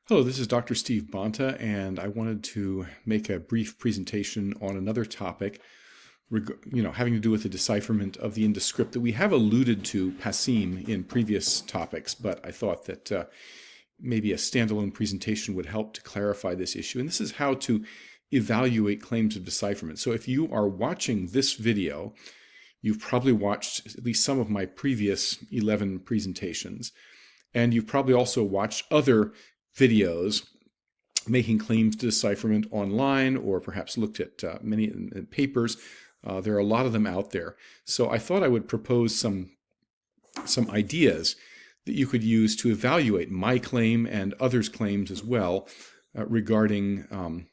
Hello, this is Dr. Steve Bonta, and I wanted to make a brief presentation on another topic, having to do with the decipherment of the Indus Script that we have alluded to passim in previous topics, but I thought that maybe a standalone presentation would help to clarify this issue. And this is how to evaluate claims of decipherment. So if you are watching this video, you've probably watched at least some of my previous 11 presentations, and you've probably also watched other videos making claims to decipherment online, or perhaps looked at many papers. There are a lot of them out there. So I thought I would propose some ideas that you could use to evaluate my claim and others' claims as well regarding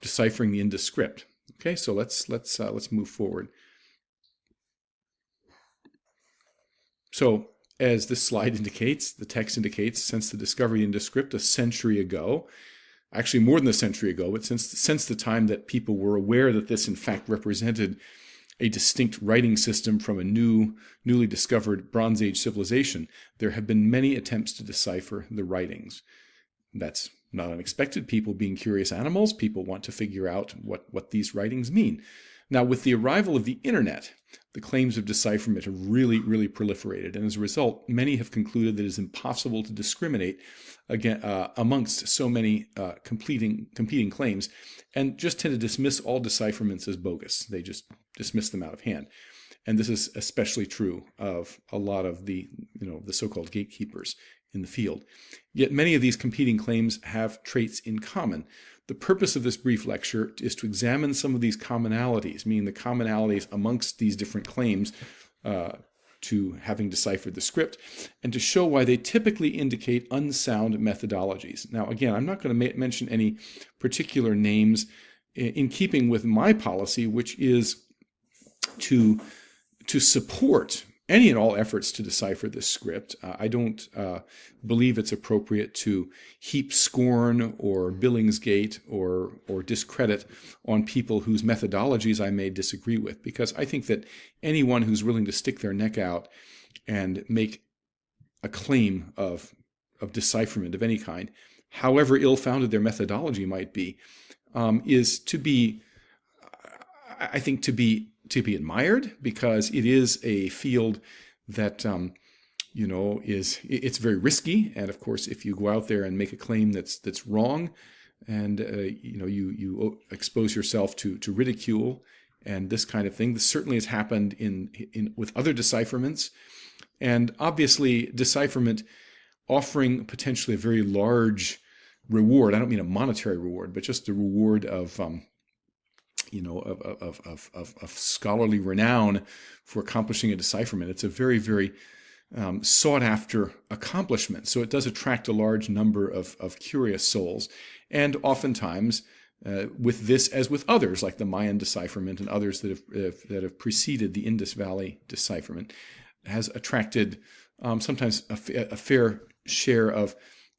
deciphering the Indus Script. Okay, so let's move forward. So, as this slide indicates, the text indicates, since the discovery of the Indus Script a century ago, actually more than a century ago, but since the time that people were aware that this in fact represented a distinct writing system from a newly discovered Bronze Age civilization, there have been many attempts to decipher the writings. That's not unexpected. People, being curious animals, people want to figure out what these writings mean. Now, with the arrival of the internet, the claims of decipherment have really proliferated, and as a result, many have concluded that it is impossible to discriminate amongst so many competing claims, and just tend to dismiss all decipherments as bogus. They just dismiss them out of hand. And this is especially true of a lot of the so-called gatekeepers in the field. Yet many of these competing claims have traits in common. The purpose of this brief lecture is to examine some of these commonalities, meaning the commonalities amongst these different claims to having deciphered the script, and to show why they typically indicate unsound methodologies. Now, again, I'm not going to mention any particular names in keeping with my policy, which is to support any and all efforts to decipher this script. I don't believe it's appropriate to heap scorn or Billingsgate or discredit on people whose methodologies I may disagree with, because I think that anyone who's willing to stick their neck out and make a claim of decipherment of any kind, however ill-founded their methodology might be, is to be, I think, to be admired, because it is a field that it's very risky. And of course, if you go out there and make a claim that's wrong, and you expose yourself to ridicule and this kind of thing. This certainly has happened in with other decipherments, and obviously decipherment offering potentially a very large reward. I don't mean a monetary reward, but just the reward of scholarly renown for accomplishing a decipherment. It's a very sought after accomplishment. So it does attract a large number of curious souls. And oftentimes, with this, as with others, like the Mayan decipherment and others that have preceded the Indus Valley decipherment, has attracted sometimes a fair share of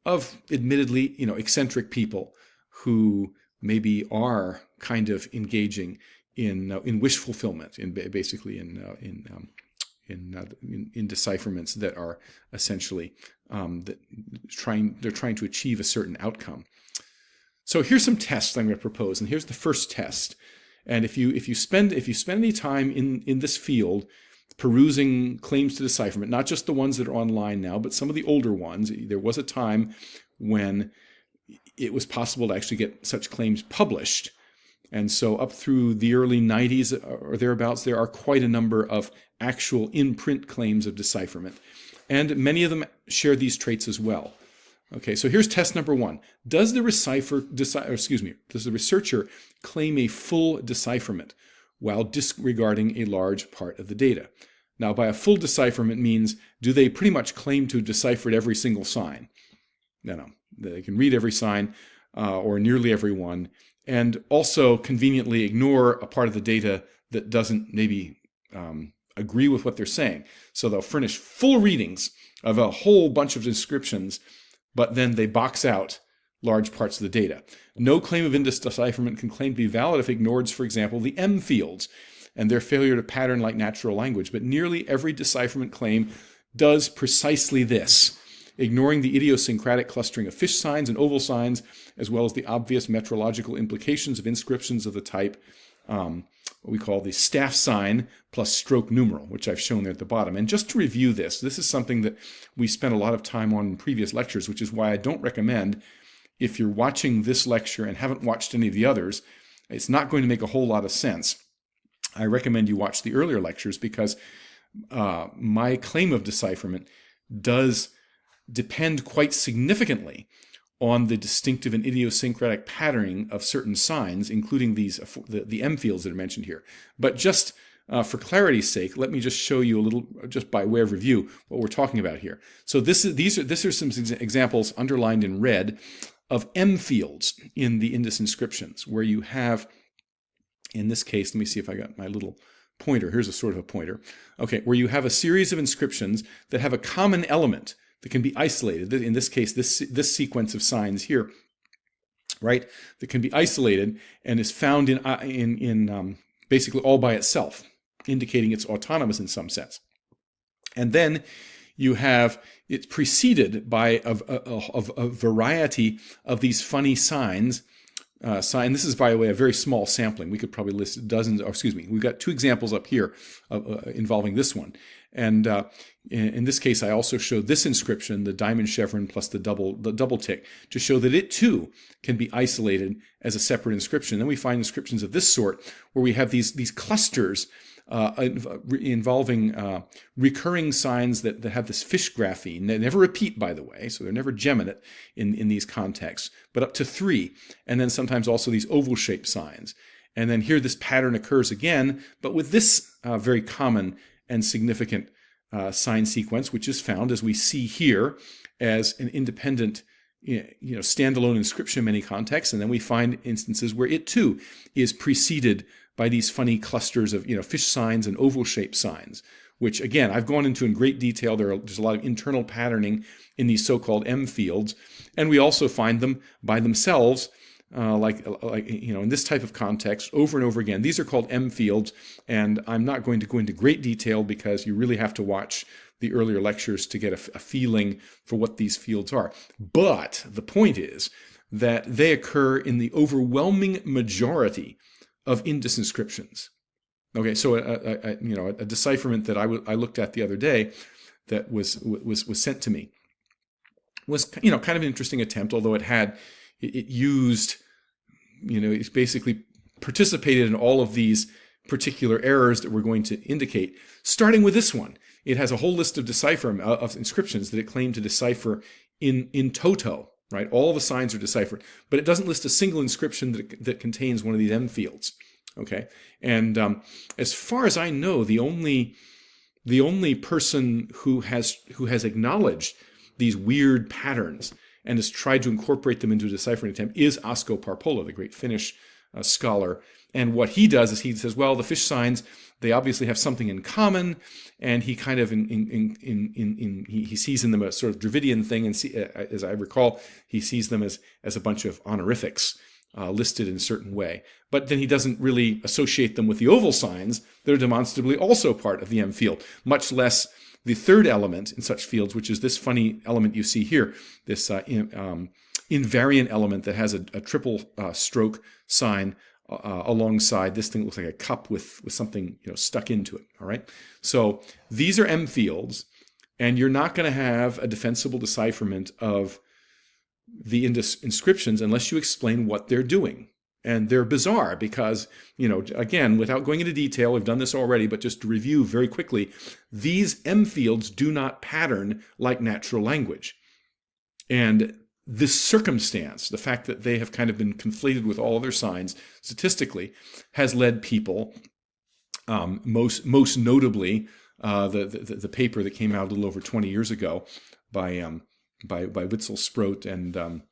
admittedly eccentric people who maybe are kind of engaging in wish fulfillment, basically in decipherments that are essentially they're trying to achieve a certain outcome. So here's some tests I'm going to propose, and here's the first test. And if you spend any time in this field perusing claims to decipherment, not just the ones that are online now, but some of the older ones, there was a time when it was possible to actually get such claims published. And so up through the early 90s or thereabouts, there are quite a number of actual in-print claims of decipherment. And many of them share these traits as well. Okay, so here's test number one. Does the researcher claim a full decipherment while disregarding a large part of the data? Now, by a full decipherment means, do they pretty much claim to have deciphered every single sign? No. They can read every sign, or nearly every one, and also conveniently ignore a part of the data that doesn't maybe agree with what they're saying. So they'll furnish full readings of a whole bunch of descriptions, but then they box out large parts of the data. No claim of Indus decipherment can claim to be valid if it ignores, for example, the M fields and their failure to pattern like natural language. But nearly every decipherment claim does precisely this. ignoring the idiosyncratic clustering of fish signs and oval signs, as well as the obvious metrological implications of inscriptions of the type what we call the staff sign plus stroke numeral, which I've shown there at the bottom. And just to review this is something that we spent a lot of time on in previous lectures, which is why I don't recommend, if you're watching this lecture and haven't watched any of the others, it's not going to make a whole lot of sense. I recommend you watch the earlier lectures, because my claim of decipherment does depend quite significantly on the distinctive and idiosyncratic patterning of certain signs, including these the M fields that are mentioned here. But just for clarity's sake, let me just show you a little, just by way of review, what we're talking about here. So these are some examples underlined in red of M fields in the Indus inscriptions, where you have, in this case, let me see if I got my little pointer. Here's a sort of a pointer. Okay, where you have a series of inscriptions that have a common element that can be isolated. In this case, this sequence of signs here, right, that can be isolated and is found in basically all by itself, indicating it's autonomous in some sense. And then you have it preceded by a variety of these funny signs. And this is, by the way, a very small sampling. We could probably list dozens, or excuse me, we've got two examples up here involving this one. And in this case, I also showed this inscription, the diamond chevron plus the double tick, to show that it too can be isolated as a separate inscription. Then we find inscriptions of this sort where we have these clusters involving recurring signs that have this fish grapheme. They never repeat, by the way, so they're never geminate in these contexts, but up to 3. And then sometimes also these oval-shaped signs. And then here this pattern occurs again, but with this very common and significant sign sequence, which is found, as we see here, as an independent, standalone inscription in many contexts. And then we find instances where it too is preceded by these funny clusters of fish signs and oval-shaped signs, which again I've gone into in great detail. There's a lot of internal patterning in these so-called M fields, and we also find them by themselves. In this type of context, over and over again. These are called M fields, and I'm not going to go into great detail because you really have to watch the earlier lectures to get a feeling for what these fields are. But the point is that they occur in the overwhelming majority of Indus inscriptions. Okay, so a decipherment that I looked at the other day that was sent to me was kind of an interesting attempt, although it used, it's basically participated in all of these particular errors that we're going to indicate, starting with this one. It has a whole list of inscriptions that it claimed to decipher in toto, right? All the signs are deciphered, but it doesn't list a single inscription that contains one of these M fields, okay? And as far as I know, the only person who has acknowledged these weird patterns and has tried to incorporate them into a deciphering attempt is Asko Parpola, the great Finnish scholar. And what he does is he says, well, the fish signs, they obviously have something in common, and he kind of he sees in them a sort of Dravidian thing, and as I recall, he sees them as a bunch of honorifics listed in a certain way. But then he doesn't really associate them with the oval signs that are demonstrably also part of the M field, much less the third element in such fields, which is this funny element you see here, this invariant element that has a triple stroke sign alongside this thing that looks like a cup with something stuck into it. All right, so these are M fields, and you're not going to have a defensible decipherment of the Indus inscriptions unless you explain what they're doing. And they're bizarre because, again, without going into detail, we've done this already, but just to review very quickly, these M fields do not pattern like natural language. And this circumstance, the fact that they have kind of been conflated with all other signs statistically, has led people, most notably the paper that came out a little over 20 years ago by Witzel Sproat and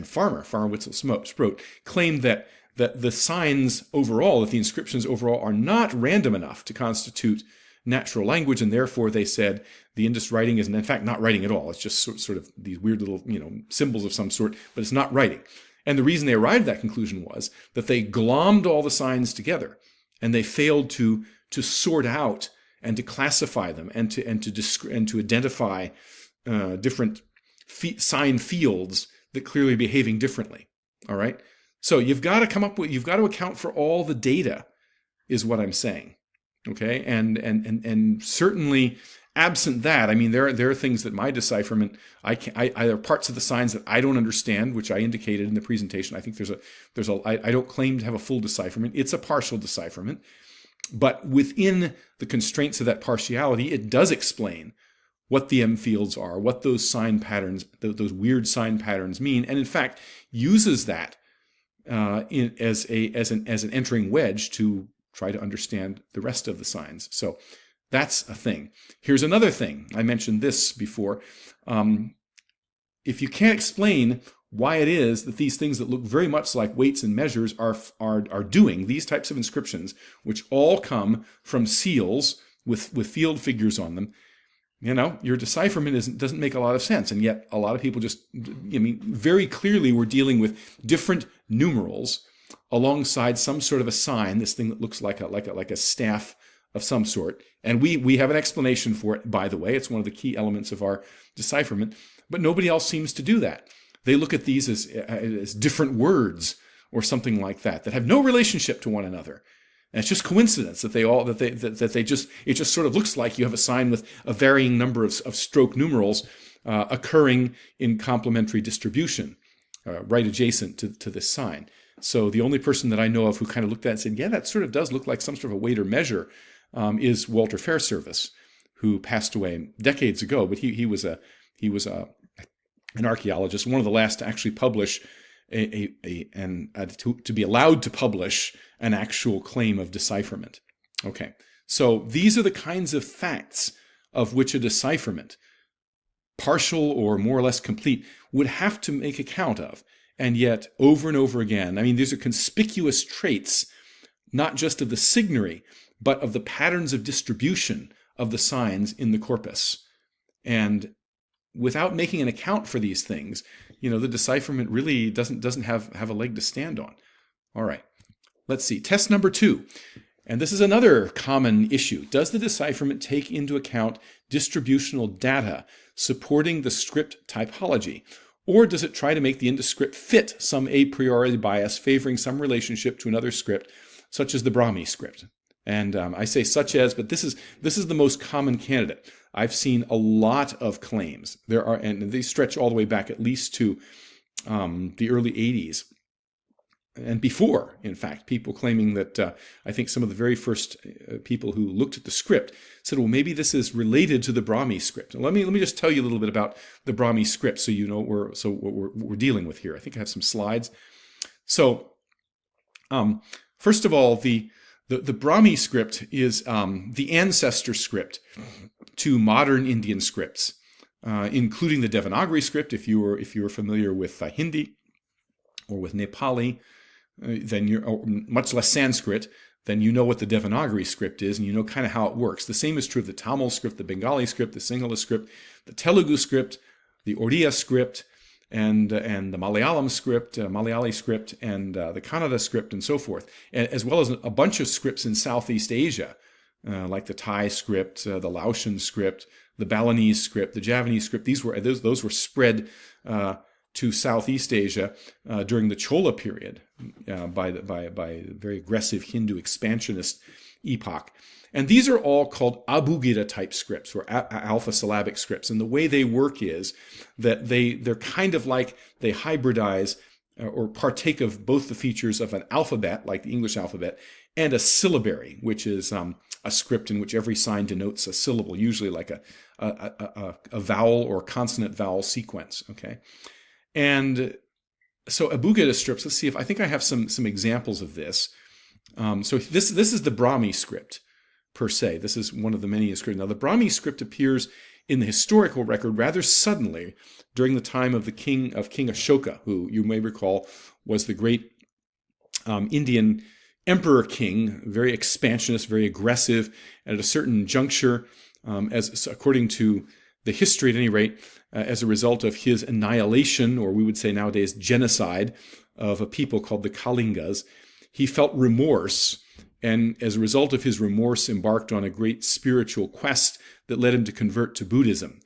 Farmer Witzel Sproat, claimed that the signs overall, that the inscriptions overall are not random enough to constitute natural language, and therefore they said the Indus writing is in fact not writing at all. It's just sort of these weird little symbols of some sort, but it's not writing. And the reason they arrived at that conclusion was that they glommed all the signs together, and they failed to sort out and to classify them and to identify different sign fields that clearly are behaving differently. All right. So you've got to account for all the data, is what I'm saying. Okay. And certainly absent that, I mean, there are things that my decipherment, there are parts of the signs that I don't understand, which I indicated in the presentation. I think I don't claim to have a full decipherment. It's a partial decipherment. But within the constraints of that partiality, it does explain what the M fields are, what those sign patterns, those weird sign patterns mean, and in fact uses that as an entering wedge to try to understand the rest of the signs. So that's a thing. Here's another thing. I mentioned this before. If you can't explain why it is that these things that look very much like weights and measures are doing these types of inscriptions, which all come from seals with field figures on them, your decipherment doesn't make a lot of sense. And yet a lot of people very clearly we're dealing with different numerals alongside some sort of a sign, this thing that looks like a staff of some sort. And we have an explanation for it, by the way. It's one of the key elements of our decipherment, but nobody else seems to do that. They look at these as different words or something like that have no relationship to one another. And it's just coincidence that it just sort of looks like you have a sign with a varying number of stroke numerals occurring in complementary distribution, right adjacent to this sign. So the only person that I know of who kind of looked at it and said, yeah, that sort of does look like some sort of a weight or measure, is Walter Fairservice, who passed away decades ago. But he was an archaeologist, one of the last to actually publish to be allowed to publish an actual claim of decipherment. Okay, so these are the kinds of facts of which a decipherment, partial or more or less complete, would have to make account of. And yet, over and over again, I mean, these are conspicuous traits, not just of the signary, but of the patterns of distribution of the signs in the corpus. And without making an account for these things, the decipherment really doesn't have a leg to stand on. All right, let's see. Test number 2. And this is another common issue. Does the decipherment take into account distributional data supporting the script typology? Or does it try to make the Indus script fit some a priori bias favoring some relationship to another script, such as the Brahmi script? And I say such as, but this is the most common candidate. I've seen a lot of claims. And they stretch all the way back at least to the early 80s. And before, in fact, people claiming that I think some of the very first people who looked at the script said, well, maybe this is related to the Brahmi script. And let me just tell you a little bit about the Brahmi script so you know what we're dealing with here. I think I have some slides. So, first of all, the Brahmi script is the ancestor script to modern Indian scripts, including the Devanagari script. If you were familiar with Hindi or with Nepali, then or much less Sanskrit, then you know what the Devanagari script is, and you know kind of how it works. The same is true of the Tamil script, the Bengali script, the Sinhala script, the Telugu script, the Oriya script, and the Malayalam script, Malayali script, and the Kannada script, and so forth, as well as a bunch of scripts in Southeast Asia, like the Thai script, the Laotian script, the Balinese script, the Javanese script. Those were spread to Southeast Asia during the Chola period by very aggressive Hindu expansionist epoch. And these are all called Abugida type scripts, or alpha syllabic scripts. And the way they work is that they're kind of like they hybridize or partake of both the features of an alphabet, like the English alphabet, and a syllabary, which is a script in which every sign denotes a syllable, usually like a vowel or consonant vowel sequence. Okay. And so Abugida scripts, let's see if I think I have some examples of this. So this is the Brahmi script per se. This is one of the many scripts. Now the Brahmi script appears in the historical record rather suddenly during the time of King Ashoka, who you may recall was the great Indian emperor king, very expansionist, very aggressive. And at a certain juncture, as according to the history at any rate, as a result of his annihilation, or we would say nowadays genocide, of a people called the Kalingas, he felt remorse, and as a result of his remorse embarked on a great spiritual quest that led him to convert to Buddhism.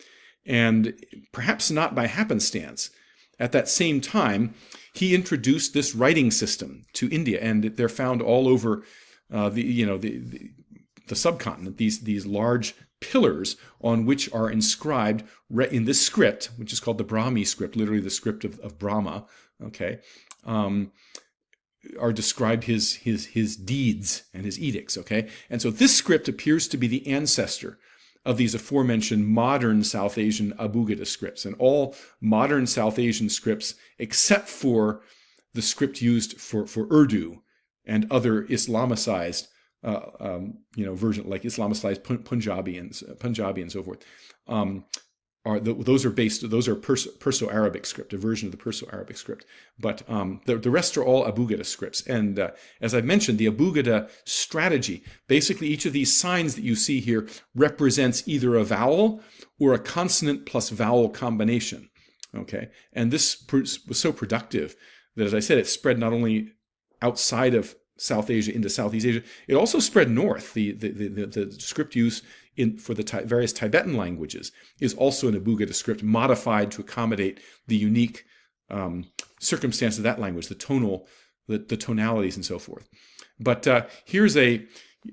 And perhaps not by happenstance, at that same time, he introduced this writing system to India, and they're found all over the subcontinent. These large pillars on which are inscribed in this script, which is called the Brahmi script, literally the script of Brahma. Okay, are described his deeds and his edicts. Okay, and so this script appears to be the ancestor of these aforementioned modern South Asian Abugida scripts, and all modern South Asian scripts, except for the script used for Urdu and other Islamicized version, like Islamicized Punjabi and so forth, those are Perso-Arabic script, a version of the Perso-Arabic script. But the rest are all Abugida scripts. And as I mentioned, the Abugida strategy, basically each of these signs that you see here represents either a vowel or a consonant plus vowel combination. Okay, and this was so productive that, as I said, it spread not only outside of South Asia into Southeast Asia, it also spread north. The script use for the various Tibetan languages is also an Abugida script modified to accommodate the unique circumstance of that language, the tonalities and so forth. But here's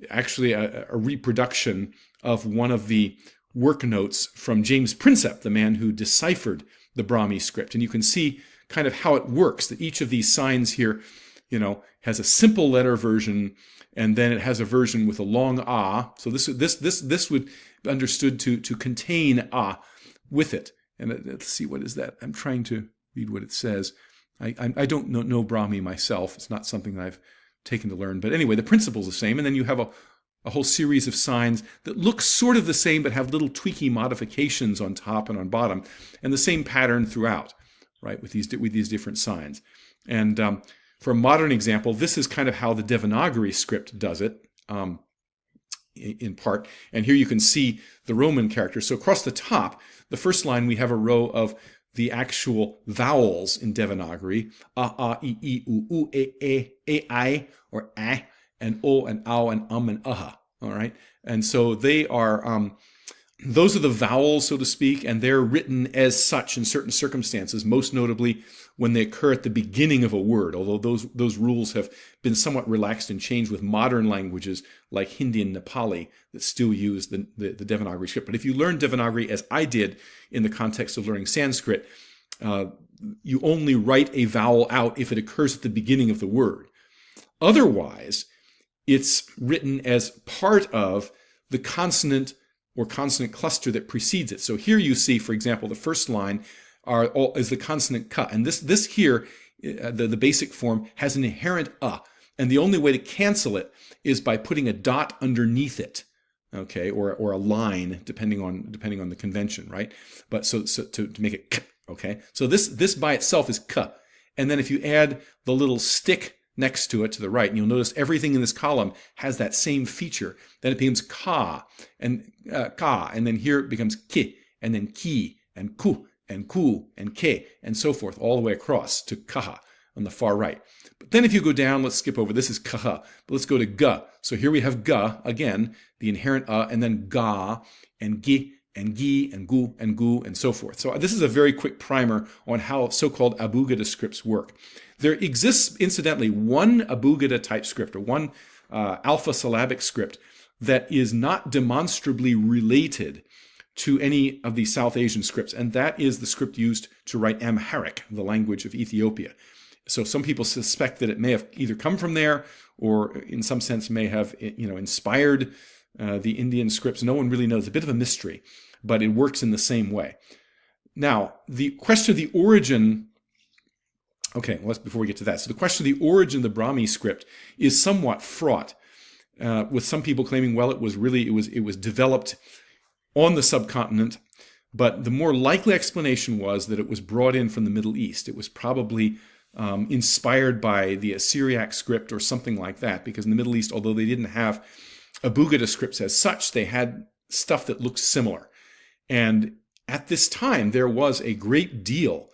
actually a reproduction of one of the work notes from James Prinsep, the man who deciphered the Brahmi script. And you can see kind of how it works, that each of these signs here, has a simple letter version, and then it has a version with a long ah. So this would be understood to contain ah with it. And let's see, what is that? I'm trying to read what it says. I don't know Brahmi myself. It's not something that I've taken to learn. But anyway, the principle's the same. And then you have a whole series of signs that look sort of the same, but have little tweaky modifications on top and on bottom, and the same pattern throughout, right? With these different signs. And for a modern example, this is kind of how the Devanagari script does it, in part. And here you can see the Roman characters. So across the top, the first line, we have a row of the actual vowels in Devanagari: a, I, u, e, I, or a, and o, and ow, and and aha. All right, and so they are. Those are the vowels, so to speak, and they're written as such in certain circumstances, most notably when they occur at the beginning of a word, although those rules have been somewhat relaxed and changed with modern languages like Hindi and Nepali that still use the Devanagari script. But if you learn Devanagari, as I did in the context of learning Sanskrit, you only write a vowel out if it occurs at the beginning of the word. Otherwise, it's written as part of the consonant or consonant cluster that precedes it. So here you see, for example, the first line is the consonant ka, and this here, the basic form, has an inherent and the only way to cancel it is by putting a dot underneath it, okay, or a line, depending on the convention, right? But so to make it k, okay. So this by itself is ka, and then if you add the little stick next to it to the right, and you'll notice everything in this column has that same feature. Then it becomes ka, and then here it becomes ki, and then ki, and ku, and ke, and so forth, all the way across to kaha on the far right. But then if you go down, let's skip over, this is kaha, but let's go to ga. So here we have ga, again, the inherent and then ga, and gi, and gu, and so forth. So this is a very quick primer on how so-called Abugida scripts work. There exists, incidentally, one Abugida type script, or one alpha syllabic script, that is not demonstrably related to any of the South Asian scripts, and that is the script used to write Amharic, the language of Ethiopia. So some people suspect that it may have either come from there, or in some sense may have inspired the Indian scripts. No one really knows. It's a bit of a mystery, but it works in the same way. Now, the question of the origin. Okay, well, before we get to that, so the question of the origin of the Brahmi script is somewhat fraught, with some people claiming, well, it was developed on the subcontinent, but the more likely explanation was that it was brought in from the Middle East. It was probably inspired by the Assyriac script or something like that, because in the Middle East, although they didn't have Abugida scripts as such, they had stuff that looked similar. And at this time, there was a great deal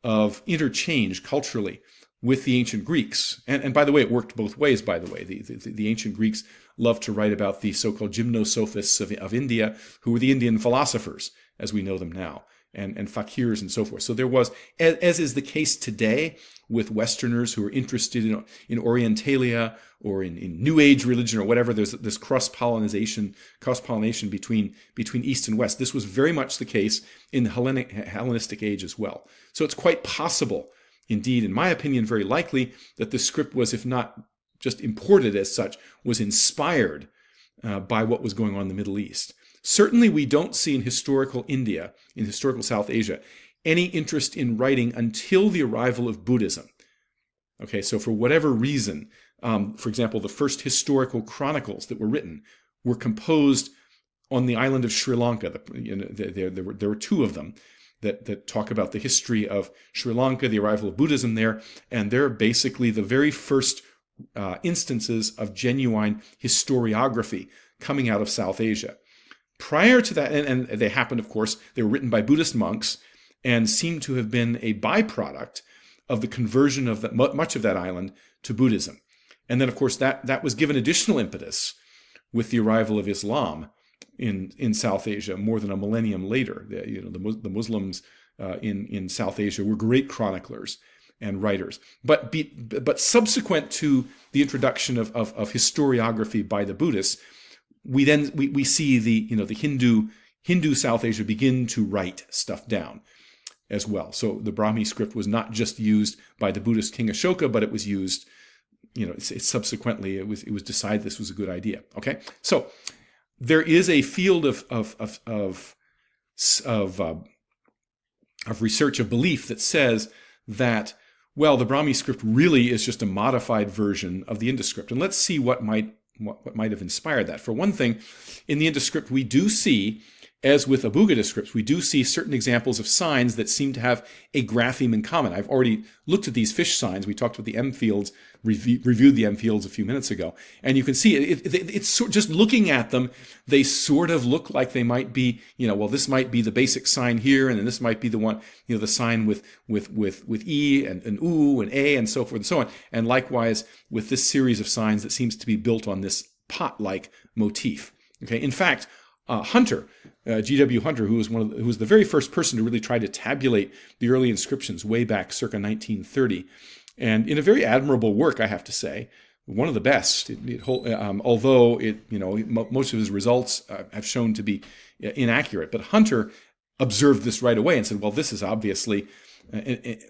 of interchange culturally with the ancient Greeks. And by the way, it worked both ways, by the way. The ancient Greeks loved to write about the so-called gymnosophists of India, who were the Indian philosophers. as we know them now, and fakirs and so forth. So there was, as is the case today with Westerners who are interested in Orientalia or in New Age religion or whatever, there's this cross-pollination between East and West. This was very much the case in the Hellenistic age as well. So it's quite possible, indeed, in my opinion, very likely, that the script was, if not just imported as such, was inspired by what was going on in the Middle East. Certainly we don't see in historical India, in historical South Asia, any interest in writing until the arrival of Buddhism. Okay, so for whatever reason, for example, the first historical chronicles that were written were composed on the island of Sri Lanka. There were two of them that talk about the history of Sri Lanka, the arrival of Buddhism there, and they're basically the very first instances of genuine historiography coming out of South Asia. Prior to that, and they happened, of course, they were written by Buddhist monks and seem to have been a byproduct of the conversion of much of that island to Buddhism. And then, of course, that was given additional impetus with the arrival of Islam in South Asia more than a millennium later. The Muslims in South Asia were great chroniclers and writers. But subsequent to the introduction of historiography by the Buddhists, we see the Hindu South Asia begin to write stuff down as well. So the Brahmi script was not just used by the Buddhist king Ashoka, but it was used, subsequently it was decided this was a good idea. Okay, so there is a field of research, of belief that says that, well, the Brahmi script really is just a modified version of the Indus script, and let's see what might have inspired that. For one thing, in the Indus script, we do see, as with Abugida scripts, we do see certain examples of signs that seem to have a grapheme in common. I've already looked at these fish signs. We talked about the M fields, reviewed the M fields a few minutes ago. And you can see it's just looking at them, they sort of look like they might be, well, this might be the basic sign here, and then this might be the one, the sign with E and U and A and so forth and so on. And likewise with this series of signs that seems to be built on this pot-like motif. Okay, in fact, Hunter, G.W. Hunter, who was the very first person to really try to tabulate the early inscriptions way back circa 1930, and in a very admirable work, I have to say, one of the best. Although most of his results have shown to be inaccurate, but Hunter observed this right away and said, "Well, this is obviously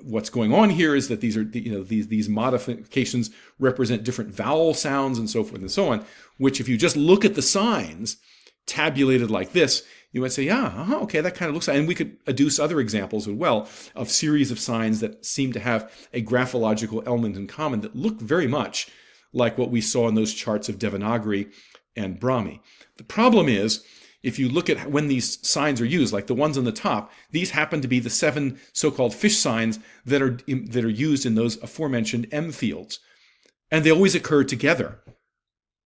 what's going on here is that these modifications represent different vowel sounds and so forth and so on. Which, if you just look at the signs tabulated like this, you might say, yeah, okay, that kind of looks like," and we could adduce other examples as well of series of signs that seem to have a graphological element in common that look very much like what we saw in those charts of Devanagari and Brahmi. The problem is, if you look at when these signs are used, like the ones on the top, these happen to be the 7 so-called fish signs that are used in those aforementioned M fields, and they always occur together.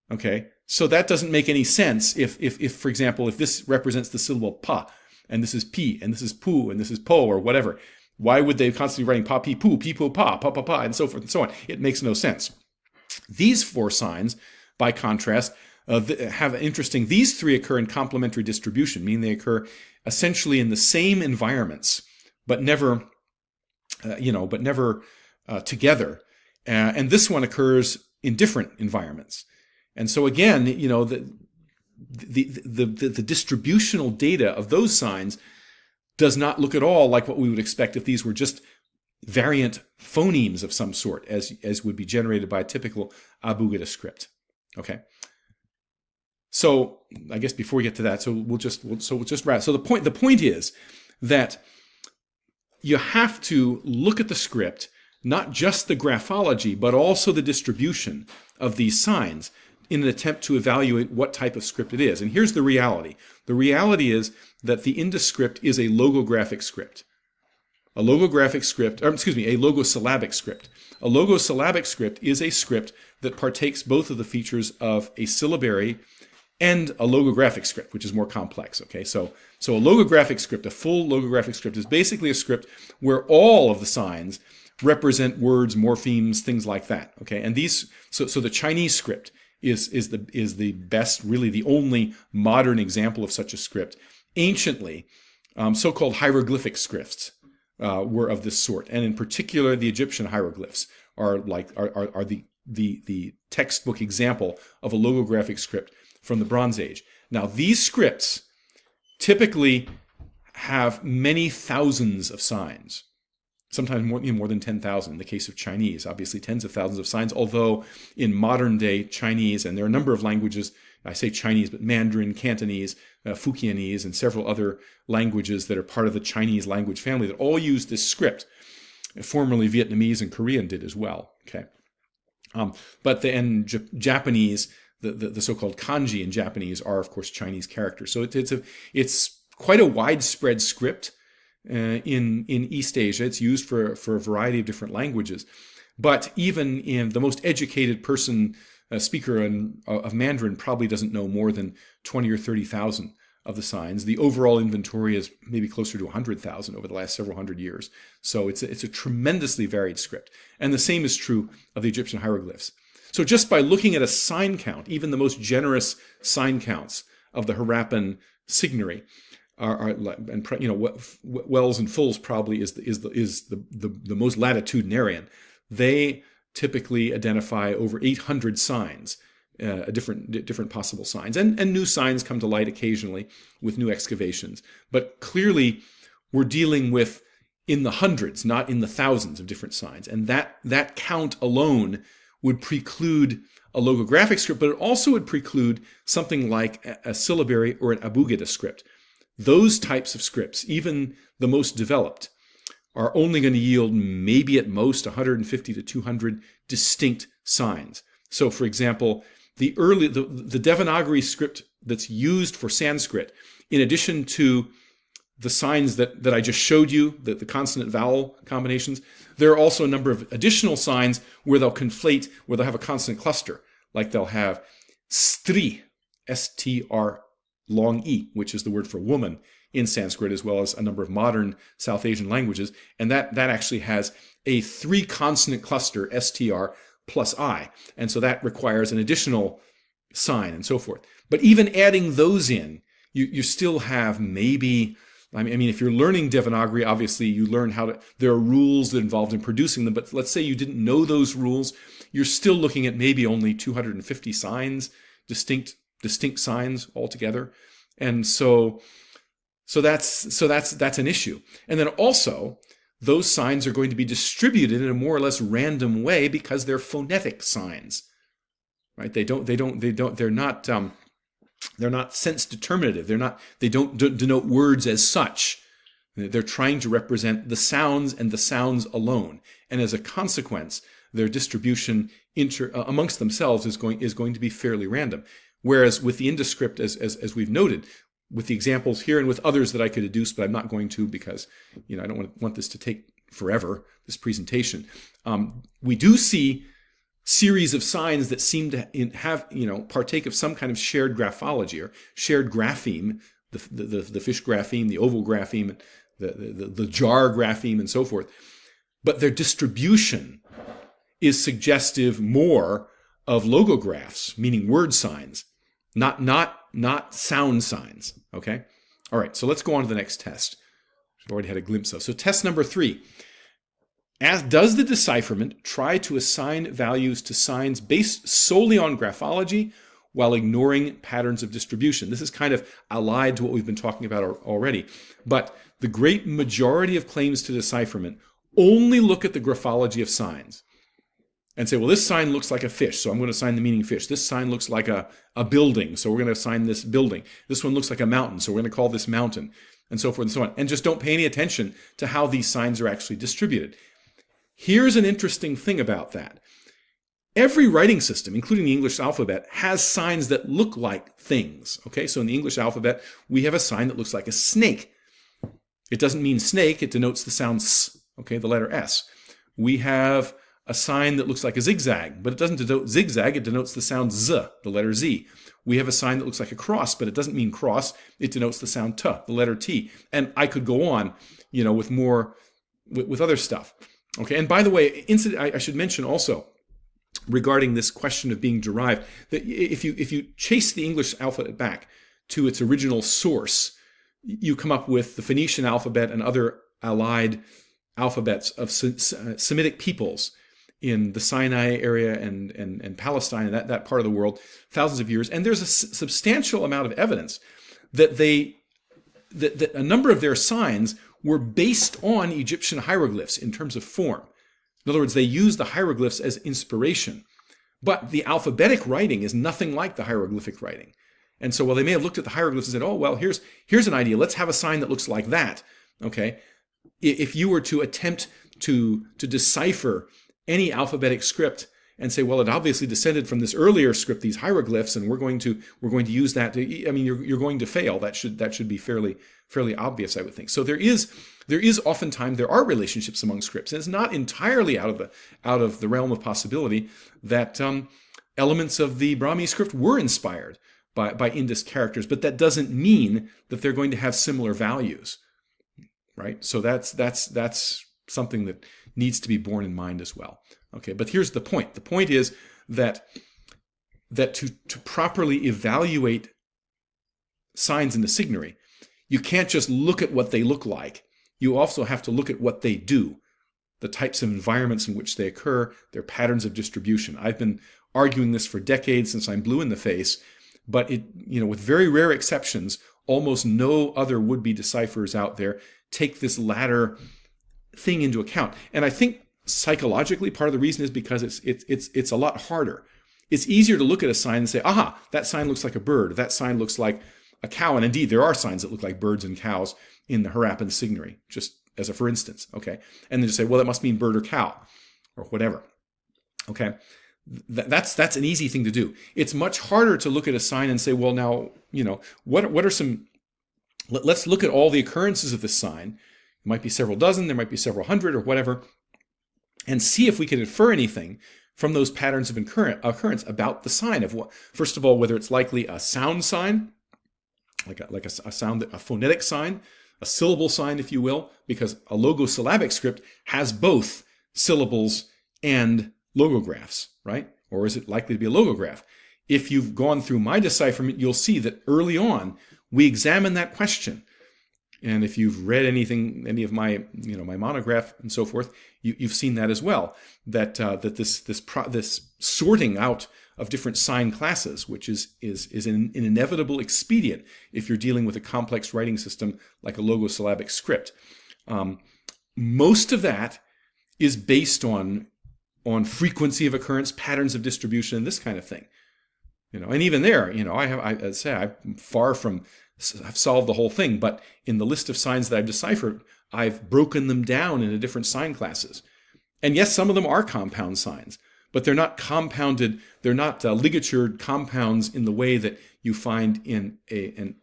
Okay, so that doesn't make any sense if, for example, if this represents the syllable pa, and this is pi, and this is pu, and this is po, or whatever, why would they constantly writing pa, pi, pu, pa, pa, and so forth and so on? It makes no sense. These 4 signs, by contrast, have interesting, these 3 occur in complementary distribution, meaning they occur essentially in the same environments, but never together. And this one occurs in different environments. And so again, the distributional data of those signs does not look at all like what we would expect if these were just variant phonemes of some sort, as would be generated by a typical Abugida script. Okay. So I guess before we get to that, we'll just wrap. So the point is that you have to look at the script, not just the graphology, but also the distribution of these signs, in an attempt to evaluate what type of script it is. And here's the reality. The reality is that the Indus script is a logographic script. A logosyllabic script. A logosyllabic script is a script that partakes both of the features of a syllabary and a logographic script, which is more complex. Okay, so a logographic script, a full logographic script, is basically a script where all of the signs represent words, morphemes, things like that. Okay, and so the Chinese script is the best, really the only modern example of such a script. Anciently, So-called hieroglyphic scripts were of this sort, and in particular, the Egyptian hieroglyphs are the textbook example of a logographic script from the Bronze Age. Now, these scripts typically have many thousands of signs, sometimes more than 10,000 in the case of Chinese, obviously tens of thousands of signs, although in modern day Chinese, and there are a number of languages, I say Chinese, but Mandarin, Cantonese, Fukienese, and several other languages that are part of the Chinese language family that all use this script. Formerly Vietnamese and Korean did as well. Okay, but then Japanese, the so-called kanji in Japanese are of course Chinese characters. So it's quite a widespread script in East Asia. It's used for a variety of different languages, but even in the most educated person. A speaker of Mandarin probably doesn't know more than 20 or 30,000 of the signs. The overall inventory is maybe closer to 100,000 over the last several hundred years. So it's a tremendously varied script. And the same is true of the Egyptian hieroglyphs. So just by looking at a sign count, even the most generous sign counts of the Harappan signary, Wells and Fulls probably is the most latitudinarian. They typically identify over 800 signs, different possible signs. And new signs come to light occasionally with new excavations. But clearly, we're dealing with in the hundreds, not in the thousands of different signs. And that count alone would preclude a logographic script, but it also would preclude something like a syllabary or an abugida script. Those types of scripts, even the most developed, are only going to yield maybe at most 150 to 200 distinct signs. So, for example, the Devanagari script that's used for Sanskrit, in addition to the signs that I just showed you, the consonant-vowel combinations, there are also a number of additional signs where they'll conflate, where they'll have a consonant cluster. Like they'll have stri, S-T-R, long E, which is the word for woman in Sanskrit, as well as a number of modern South Asian languages. And that actually has a 3-consonant cluster, STR, plus I. And so that requires an additional sign and so forth. But even adding those in, you still have maybe, I mean, if you're learning Devanagari, obviously you learn there are rules that are involved in producing them. But let's say you didn't know those rules, you're still looking at maybe only 250 signs, distinct signs altogether. And so that's an issue. And then also, those signs are going to be distributed in a more or less random way because they're phonetic signs, right? They're not sense determinative. They don't denote words as such. They're trying to represent the sounds and the sounds alone. And as a consequence, their distribution amongst themselves is going to be fairly random. Whereas with the Indus script, as we've noted, with the examples here and with others that I could adduce, but I'm not going to because I don't want this to take forever, this presentation. We do see series of signs that seem to have partake of some kind of shared graphology or shared grapheme, the fish grapheme, the oval grapheme, the jar grapheme, and so forth. But their distribution is suggestive more of logographs, meaning word signs, not sound signs. Okay? All right, so let's go on to the next test, which I've already had a glimpse of. So test number 3. Does the decipherment try to assign values to signs based solely on graphology while ignoring patterns of distribution? This is kind of allied to what we've been talking about already. But the great majority of claims to decipherment only look at the graphology of signs and say, well, this sign looks like a fish, so I'm going to assign the meaning fish. This sign looks like a building, so we're going to assign this building. This one looks like a mountain, so we're going to call this mountain, and so forth and so on. And just don't pay any attention to how these signs are actually distributed. Here's an interesting thing about that. Every writing system, including the English alphabet, has signs that look like things. Okay, so in the English alphabet, we have a sign that looks like a snake. It doesn't mean snake, it denotes the sound S, okay, the letter S. We have a sign that looks like a zigzag, but it doesn't denote zigzag, it denotes the sound Z, the letter Z. We have a sign that looks like a cross, but it doesn't mean cross, it denotes the sound T, the letter T. And I could go on, with other stuff. Okay, and by the way, I should mention also, regarding this question of being derived, that if you chase the English alphabet back to its original source, you come up with the Phoenician alphabet and other allied alphabets of Semitic peoples in the Sinai area and Palestine and that part of the world, thousands of years. And there's a substantial amount of evidence that that a number of their signs were based on Egyptian hieroglyphs in terms of form. In other words, they used the hieroglyphs as inspiration. But the alphabetic writing is nothing like the hieroglyphic writing. And so while they may have looked at the hieroglyphs and said, oh, well, here's an idea. Let's have a sign that looks like that. Okay. If you were to attempt to decipher any alphabetic script and say, well, it obviously descended from this earlier script, these hieroglyphs, and we're going to use that. You're going to fail. That should be fairly obvious, I would think. So there is oftentimes there are relationships among scripts, and it's not entirely out of the realm of possibility that elements of the Brahmi script were inspired by Indus characters, but that doesn't mean that they're going to have similar values, right? So that's something that needs to be borne in mind as well. Okay, but here's the point. The point is that to properly evaluate signs in the signary, you can't just look at what they look like. You also have to look at what they do, the types of environments in which they occur, their patterns of distribution. I've been arguing this for decades since I'm blue in the face, but with very rare exceptions, almost no other would-be decipherers out there take this latter thing into account. And I think psychologically part of the reason is because it's a lot harder. It's easier to look at a sign and say, aha, that sign looks like a bird, that sign looks like a cow. And indeed, there are signs that look like birds and cows in the Harappan signary, just as a for instance, okay? And then just say, well, that must mean bird or cow, or whatever, okay? That's an easy thing to do. It's much harder to look at a sign and say, well, now, what are some, let's look at all the occurrences of this sign. It might be several dozen, there might be several hundred or whatever, and see if we can infer anything from those patterns of occurrence about the sign of what, first of all, whether it's likely a sound sign, like a sound, a phonetic sign, a syllable sign, if you will, because a logosyllabic script has both syllables and logographs, right? Or is it likely to be a logograph? If you've gone through my decipherment, you'll see that early on we examine that question. And if you've read any of my, my monograph and so forth, you've seen that as well. That this sorting out of different sign classes, which is an inevitable expedient if you're dealing with a complex writing system like a logosyllabic script. Most of that is based on frequency of occurrence, patterns of distribution, and this kind of thing. And even there, I'm far from I've solved the whole thing, but in the list of signs that I've deciphered, I've broken them down into different sign classes. And yes, some of them are compound signs, but they're not compounded, they're not ligatured compounds in the way that you find in a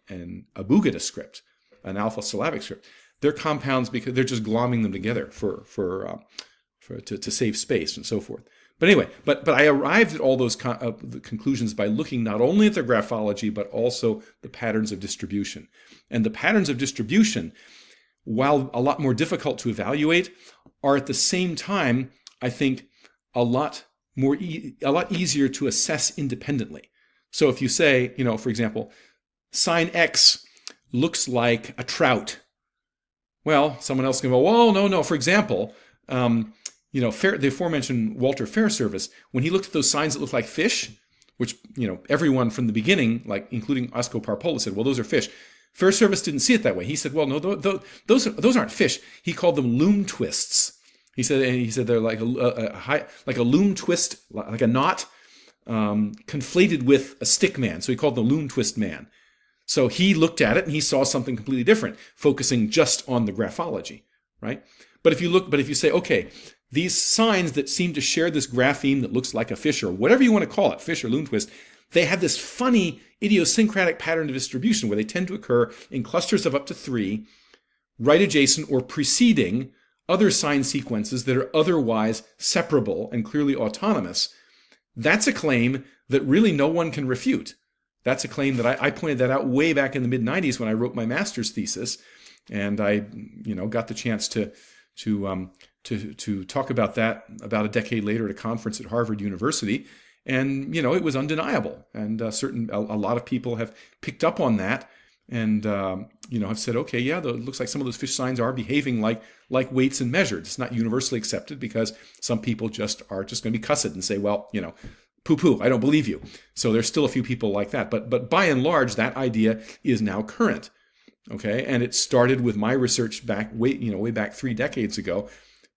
Abugida script, an alpha syllabic script. They're compounds because they're just glomming them together to save space and so forth. But anyway, but I arrived at all those the conclusions by looking not only at the graphology, but also the patterns of distribution. And the patterns of distribution, while a lot more difficult to evaluate, are at the same time, I think, a lot easier to assess independently. So if you say, for example, sign X looks like a trout. Well, someone else can go, well, no. For example, the aforementioned Walter Fairservice, when he looked at those signs that looked like fish, which, everyone from the beginning, like including Osco Parpola, said, well, those are fish. Fairservice didn't see it that way. He said, well, no, those aren't fish. He called them loom twists. He said they're like like a loom twist, like a knot, conflated with a stick man. So he called them loom twist man. So he looked at it and he saw something completely different, focusing just on the graphology, right? But if you say, okay, these signs that seem to share this grapheme that looks like a fish or whatever you want to call it, fish or loom twist, they have this funny idiosyncratic pattern of distribution where they tend to occur in clusters of up to 3, right adjacent or preceding other sign sequences that are otherwise separable and clearly autonomous. That's a claim that really no one can refute. That's a claim that I pointed that out way back in the mid-90s when I wrote my master's thesis, and I got the chance to talk about that about a decade later at a conference at Harvard University. And, it was undeniable. And a lot of people have picked up on that and have said, okay, yeah, it looks like some of those fish signs are behaving like weights and measures. It's not universally accepted because some people are just going to be cussed and say, well, poo-poo, I don't believe you. So there's still a few people like that. But by and large, that idea is now current. Okay, and it started with my research way back 3 decades ago,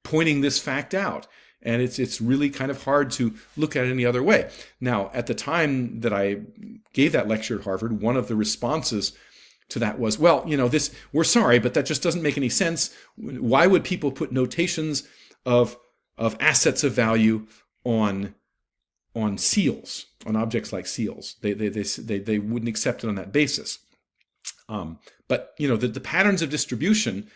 pointing this fact out. And it's really kind of hard to look at it any other way. Now, at the time that I gave that lecture at Harvard, one of the responses to that was, well, we're sorry, but that just doesn't make any sense. Why would people put notations of assets of value on seals, on objects like seals? They wouldn't accept it on that basis. But the patterns of distribution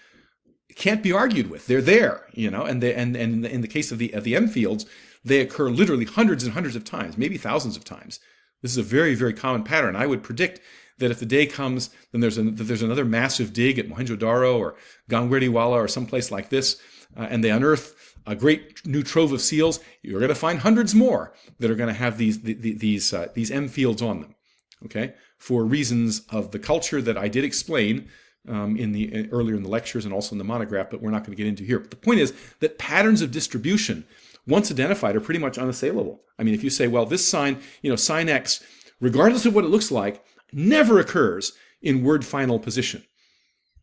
can't be argued with. They're there, and in the case of the M fields, they occur literally hundreds and hundreds of times, maybe thousands of times. This is a very, very common pattern. I would predict that if the day comes, then there's another massive dig at Mohenjo-Daro or Gangweriwala or someplace like this, and they unearth a great new trove of seals. You're going to find hundreds more that are going to have these M fields on them. Okay, for reasons of the culture that I did explain earlier in the lectures and also in the monograph, but we're not going to get into here. But the point is that patterns of distribution, once identified, are pretty much unassailable. I mean, if you say, well, this sign, sign X, regardless of what it looks like, never occurs in word final position,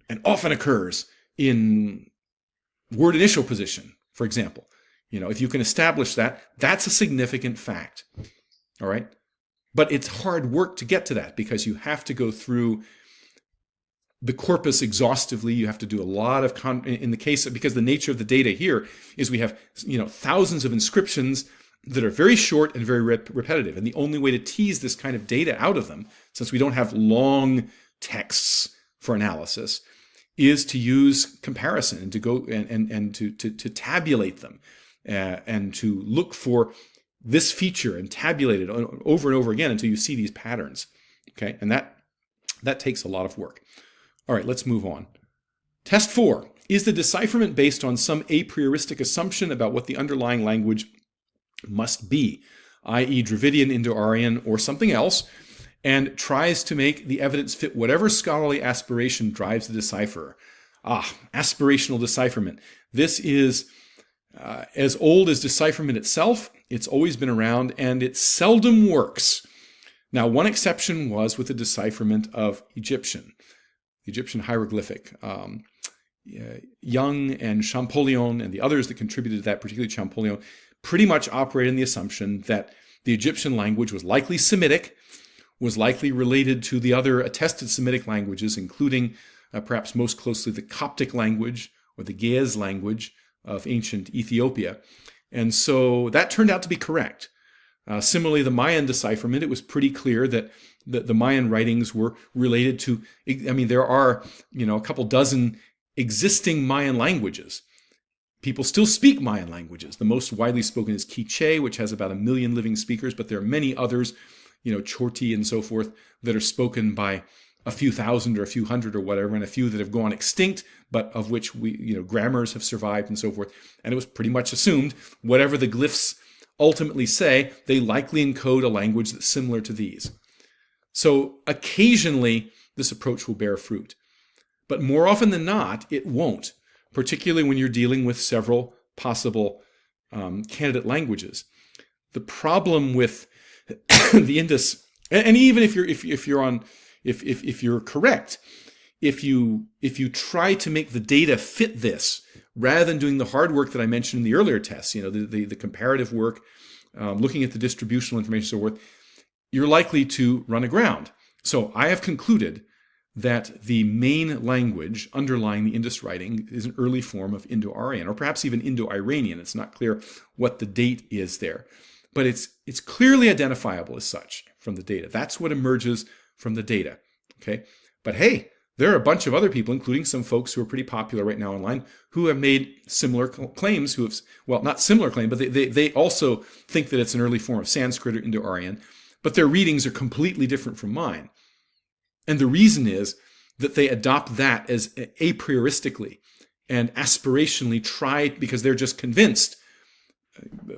and often occurs in word initial position, for example. If you can establish that, that's a significant fact. All right. But it's hard work to get to that because you have to go through the corpus exhaustively. You have to do a lot of, in the case of, because the nature of the data here is we have, thousands of inscriptions that are very short and very repetitive. And the only way to tease this kind of data out of them, since we don't have long texts for analysis, is to use comparison and to go and to tabulate them and to look for this feature and tabulate it over and over again until you see these patterns. Okay, and that takes a lot of work. All right, let's move on. Test 4. Is the decipherment based on some a prioristic assumption about what the underlying language must be, i.e. Dravidian, Indo-Aryan, or something else, and tries to make the evidence fit whatever scholarly aspiration drives the decipherer? Aspirational decipherment. This is as old as decipherment itself. It's always been around, and it seldom works. Now, one exception was with the decipherment of Egyptian hieroglyphic. Young and Champollion and the others that contributed to that, particularly Champollion, pretty much operated on the assumption that the Egyptian language was likely Semitic, was likely related to the other attested Semitic languages, including perhaps most closely the Coptic language or the Ge'ez language of ancient Ethiopia. And so that turned out to be correct. Similarly, the Mayan decipherment, it was pretty clear that the Mayan writings were related to, there are, a couple dozen existing Mayan languages. People still speak Mayan languages. The most widely spoken is Quiche, which has about 1 million living speakers, but there are many others, Chorti and so forth, that are spoken by a few thousand or a few hundred or whatever, and a few that have gone extinct, but of which grammars have survived and so forth. And it was pretty much assumed whatever the glyphs ultimately say, they likely encode a language that's similar to these. So occasionally this approach will bear fruit, but more often than not, it won't, particularly when you're dealing with several possible candidate languages. The problem with the Indus, and even if you're correct, if you try to make the data fit this, rather than doing the hard work that I mentioned in the earlier tests, the comparative work, looking at the distributional information, so forth, you're likely to run aground. So I have concluded that the main language underlying the Indus writing is an early form of Indo-Aryan, or perhaps even Indo-Iranian. It's not clear what the date is there, but it's clearly identifiable as such from the data. That's what emerges from the data. Okay, but hey, there are a bunch of other people, including some folks who are pretty popular right now online, who have made similar claims, who have, well, not similar claim, but they also think that it's an early form of Sanskrit or Indo-Aryan, but their readings are completely different from mine. And the reason is that they adopt that as a prioristically and aspirationally try, because they're just convinced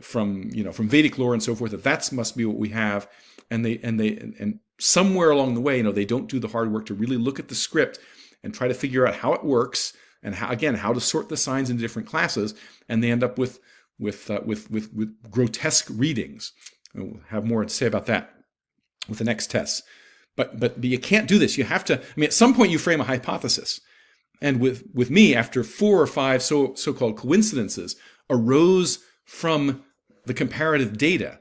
from Vedic lore and so forth that must be what we have, and somewhere along the way, they don't do the hard work to really look at the script and try to figure out how it works and how to sort the signs into different classes, and they end up with grotesque readings. We'll have more to say about that with the next tests. But you can't do this. You have to, at some point you frame a hypothesis. And with me, after 4 or 5 so-called coincidences arose from the comparative data,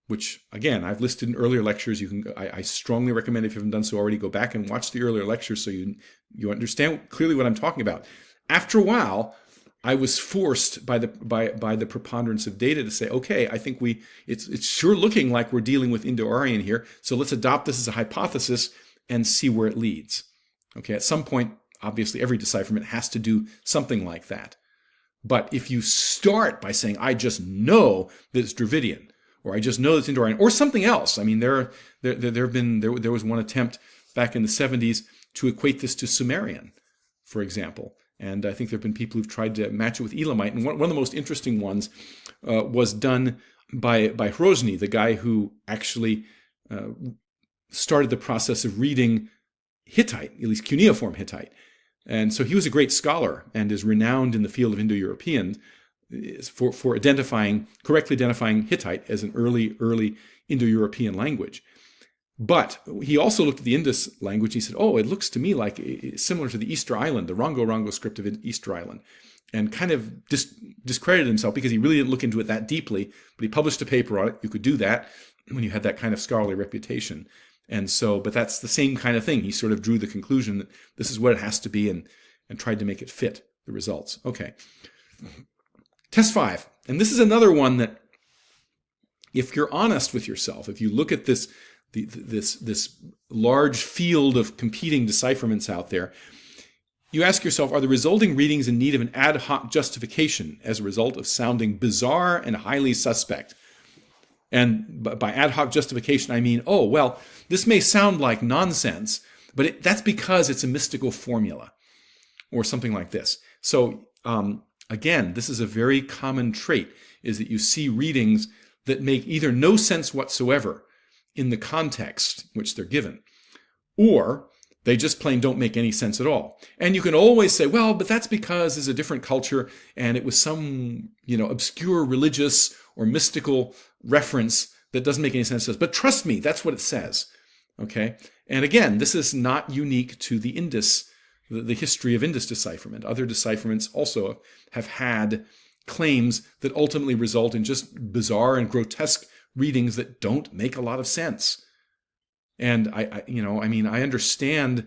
which again I've listed in earlier lectures. I strongly recommend, if you haven't done so already, go back and watch the earlier lectures so you understand clearly what I'm talking about. After a while, I was forced by the preponderance of data to say, okay, I think it's sure looking like we're dealing with Indo-Aryan here, so let's adopt this as a hypothesis and see where it leads. Okay, at some point, obviously every decipherment has to do something like that. But if you start by saying, I just know that it's Dravidian, or I just know it's Indo-Aryan, or something else. There was one attempt back in the 70s to equate this to Sumerian, for example. And I think there have been people who've tried to match it with Elamite. And one of the most interesting ones was done by Hrozny, the guy who actually started the process of reading Hittite, at least cuneiform Hittite. And so he was a great scholar and is renowned in the field of Indo-European for correctly identifying Hittite as an early Indo-European language. But he also looked at the Indus language. He said, oh, it looks to me like it's similar to the Easter Island, the Rongo script of Easter Island, and kind of discredited himself because he really didn't look into it that deeply. But he published a paper on it. You could do that when you had that kind of scholarly reputation. And so, but that's the same kind of thing. He sort of drew the conclusion that this is what it has to be and tried to make it fit the results. Okay. Test 5. And this is another one that, if you're honest with yourself, if you look at this large field of competing decipherments out there, you ask yourself, are the resulting readings in need of an ad hoc justification as a result of sounding bizarre and highly suspect? And by ad hoc justification, I mean, oh, well, this may sound like nonsense, but that's because it's a mystical formula or something like this. So again, this is a very common trait, is that you see readings that make either no sense whatsoever in the context which they're given, or they just plain don't make any sense at all. And you can always say, well, but that's because it's a different culture and it was some, obscure religious or mystical reference that doesn't make any sense to us. But trust me, that's what it says. Okay? And again, this is not unique to the Indus, the history of Indus decipherment. Other decipherments also have had claims that ultimately result in just bizarre and grotesque readings that don't make a lot of sense. And I understand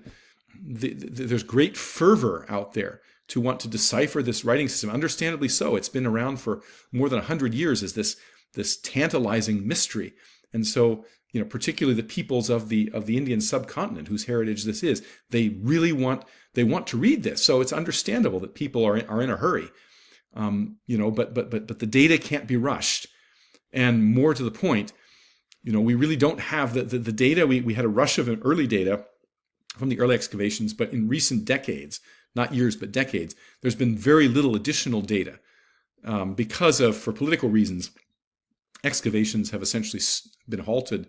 there's great fervor out there to want to decipher this writing system. Understandably so. It's been around for more than 100 years as this tantalizing mystery. And so, particularly the peoples of the Indian subcontinent, whose heritage this is, they want to read this. So it's understandable that people are in a hurry. But the data can't be rushed. And more to the point, we really don't have the data. We had a rush of early data from the early excavations, but in recent decades, not years, but decades, there's been very little additional data because of, for political reasons, excavations have essentially been halted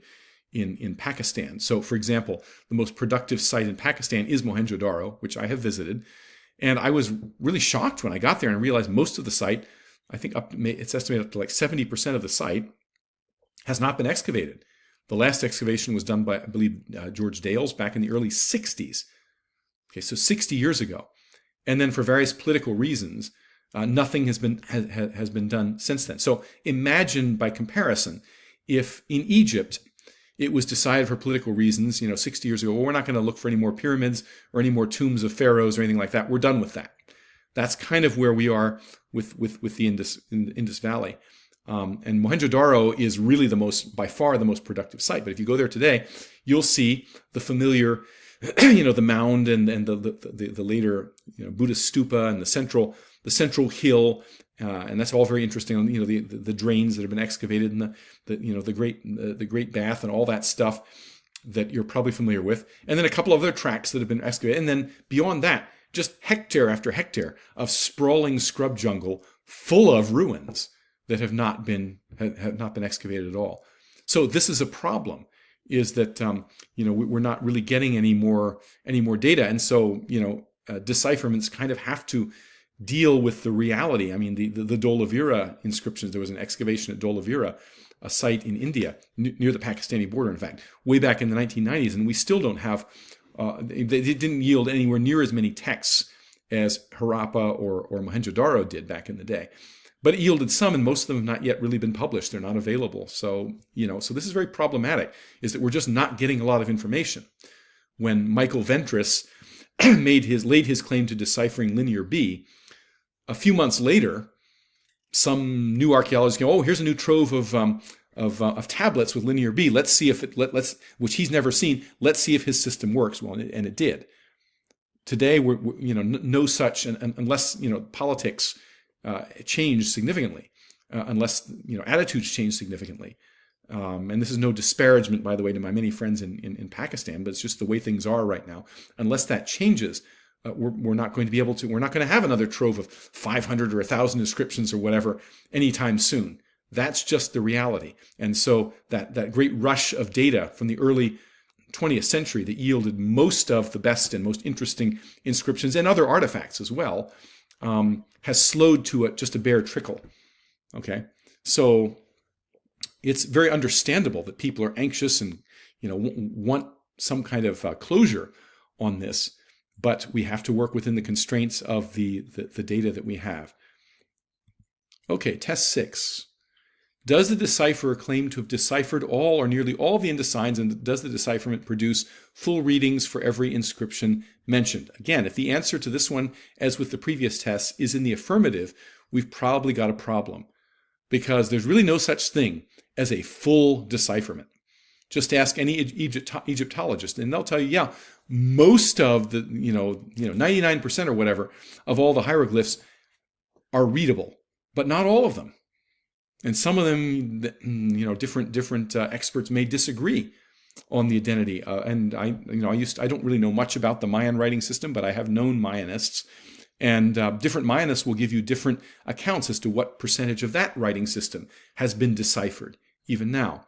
in Pakistan. So, for example, the most productive site in Pakistan is Mohenjo-Daro, which I have visited. And I was really shocked when I got there and realized most of the site, I think it's estimated up to like 70% of the site, has not been excavated. The last excavation was done by, I believe, George Dales back in the early 60s. Okay, so 60 years ago. And then for various political reasons, nothing has been done since then. So imagine, by comparison, if in Egypt it was decided for political reasons, 60 years ago, well, we're not going to look for any more pyramids or any more tombs of pharaohs or anything like that. We're done with that. That's kind of where we are with the Indus Valley. And Mohenjo-Daro is really by far the most productive site. But if you go there today, you'll see the familiar, the mound and the later, Buddhist stupa and the central hill, and that's all very interesting. The drains that have been excavated and the great bath and all that stuff that you're probably familiar with, and then a couple of other tracts that have been excavated, and then beyond that, just hectare after hectare of sprawling scrub jungle full of ruins that have not been excavated at all. So this is a problem. is that we're not really getting any more data, and so decipherments kind of have to deal with the reality. I mean, the Dholavira inscriptions. There was an excavation at Dholavira, a site in India near the Pakistani border. In fact, way back in the 1990s, and we still don't have. They didn't yield anywhere near as many texts as Harappa or Mohenjo-daro did back in the day. But it yielded some, and most of them have not yet really been published. They're not available. So, so this is very problematic, is that we're just not getting a lot of information. When Michael Ventris laid his claim to deciphering Linear B, a few months later, some new archaeologists go, oh, here's a new trove of tablets with Linear B. Let's see if which he's never seen. Let's see if his system works. Well, and it did. Today, we're no such, unless politics change significantly, unless attitudes change significantly. And this is no disparagement, by the way, to my many friends in Pakistan, but it's just the way things are right now. Unless that changes, we're not going to be able to. We're not going to have another trove of 500 or 1,000 inscriptions or whatever anytime soon. That's just the reality. And so that great rush of data from the early 20th century that yielded most of the best and most interesting inscriptions and other artifacts as well, has slowed to just a bare trickle. Okay, so it's very understandable that people are anxious and want some kind of closure on this, but we have to work within the constraints of the data that we have. Okay, test 6. Does the decipherer claim to have deciphered all or nearly all the Indus signs, and does the decipherment produce full readings for every inscription mentioned? Again, if the answer to this one, as with the previous tests, is in the affirmative, we've probably got a problem, because there's really no such thing as a full decipherment. Just ask any Egyptologist, and they'll tell you, yeah, most of the 99% or whatever of all the hieroglyphs are readable, but not all of them. And some of them, different experts may disagree on the identity. And I don't really know much about the Mayan writing system, but I have known Mayanists, and different Mayanists will give you different accounts as to what percentage of that writing system has been deciphered, even now.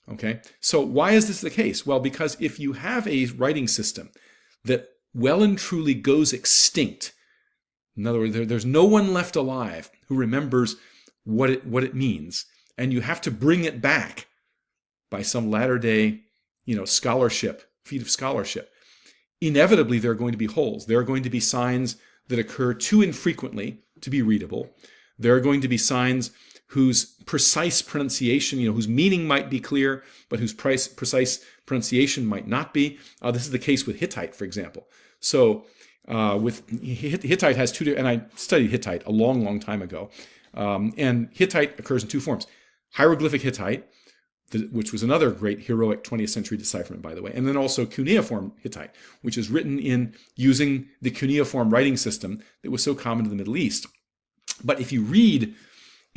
Okay, so why is this the case? Well, because if you have a writing system that well and truly goes extinct, in other words, there's no one left alive who remembers what it means, and you have to bring it back by some latter-day, scholarship, feat of scholarship, inevitably there are going to be holes. There are going to be signs that occur too infrequently to be readable. There are going to be signs whose precise pronunciation, whose meaning might be clear, but whose precise pronunciation might not be. This is the case with Hittite, for example. So with Hittite has two, and I studied Hittite a long, long time ago. And Hittite occurs in two forms. Hieroglyphic Hittite, which was another great heroic 20th century decipherment, by the way, and then also cuneiform Hittite, which is written in using the cuneiform writing system that was so common to the Middle East. But if you read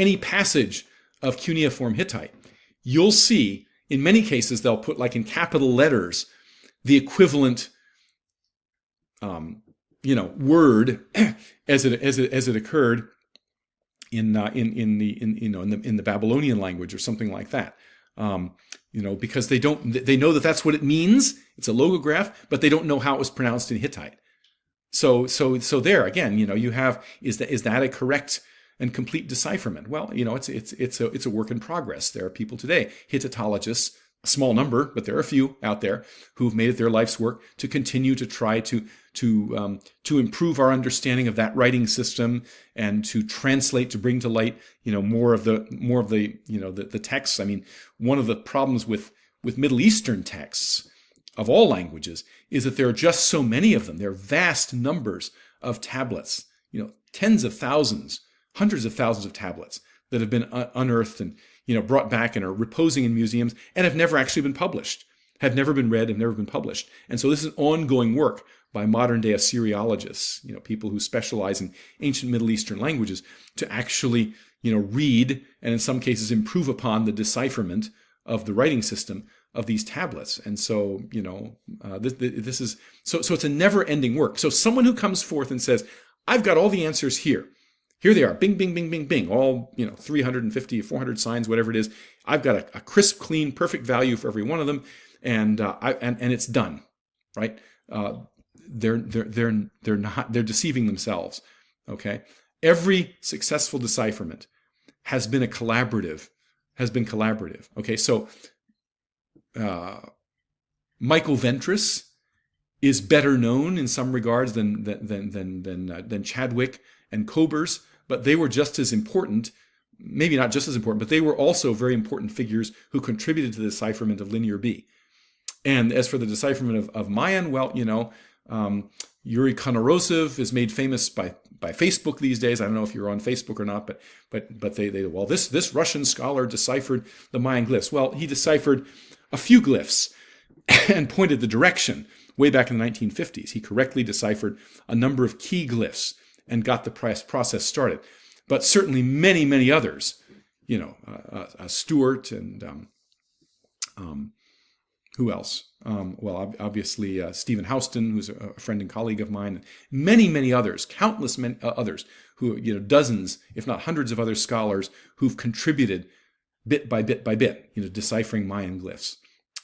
any passage of cuneiform Hittite, you'll see, in many cases, they'll put, like in capital letters, the equivalent word as it occurred in the Babylonian language or something like that, because they know that that's what it means. It's a logograph, but they don't know how it was pronounced in Hittite. So there again, you have is that a correct and complete decipherment? Well, it's a work in progress. There are people today, Hittitologists, a small number, but there are a few out there who've made it their life's work to continue to try to improve our understanding of that writing system and to translate, to bring to light, more of the texts. I mean, one of the problems with Middle Eastern texts of all languages is that there are just so many of them. There are vast numbers of tablets, tens of thousands, hundreds of thousands of tablets that have been unearthed and brought back and are reposing in museums and have never actually been published, have never been read, have never been published. And so this is ongoing work by modern-day Assyriologists, people who specialize in ancient Middle Eastern languages, to actually, read and in some cases improve upon the decipherment of the writing system of these tablets. And so, this is so it's a never-ending work. So someone who comes forth and says, "I've got all the answers here. Here they are, bing, bing, bing, bing, bing, all 350, 400 signs, whatever it is. I've got a crisp, clean, perfect value for every one of them, and it's done, right? They're deceiving themselves. Okay, every successful decipherment has been collaborative. Okay, so Michael Ventris is better known in some regards than Chadwick and Cobers, but they were just as important. Maybe not just as important, but they were also very important figures who contributed to the decipherment of Linear B. And as for the decipherment of Mayan, well, Yuri Konarosov is made famous by Facebook these days. I don't know if you're on Facebook or not, but this Russian scholar deciphered the Mayan glyphs. Well, he deciphered a few glyphs and pointed the direction way back in the 1950s. He correctly deciphered a number of key glyphs and got the process started. But certainly many, many others, Stewart and who else? Obviously Stephen Houston, who's a friend and colleague of mine, and many, many others, countless others, who, dozens, if not hundreds of other scholars who've contributed bit by bit by bit, deciphering Mayan glyphs.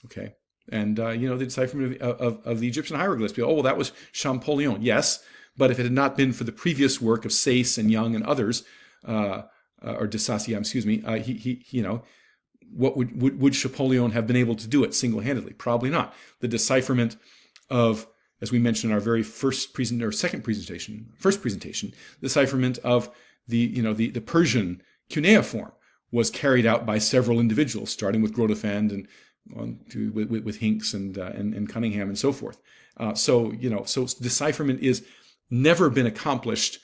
Okay. And, the decipherment of the Egyptian hieroglyphs. People, that was Champollion. Yes, but if it had not been for the previous work of Sayce and Young and others, or de Sacy, what would Champollion have been able to do it single-handedly? Probably not. The decipherment of, as we mentioned in our very first presentation, decipherment of the Persian cuneiform was carried out by several individuals, starting with Grotefend and with Hinks and Cunningham and so forth. So decipherment is never been accomplished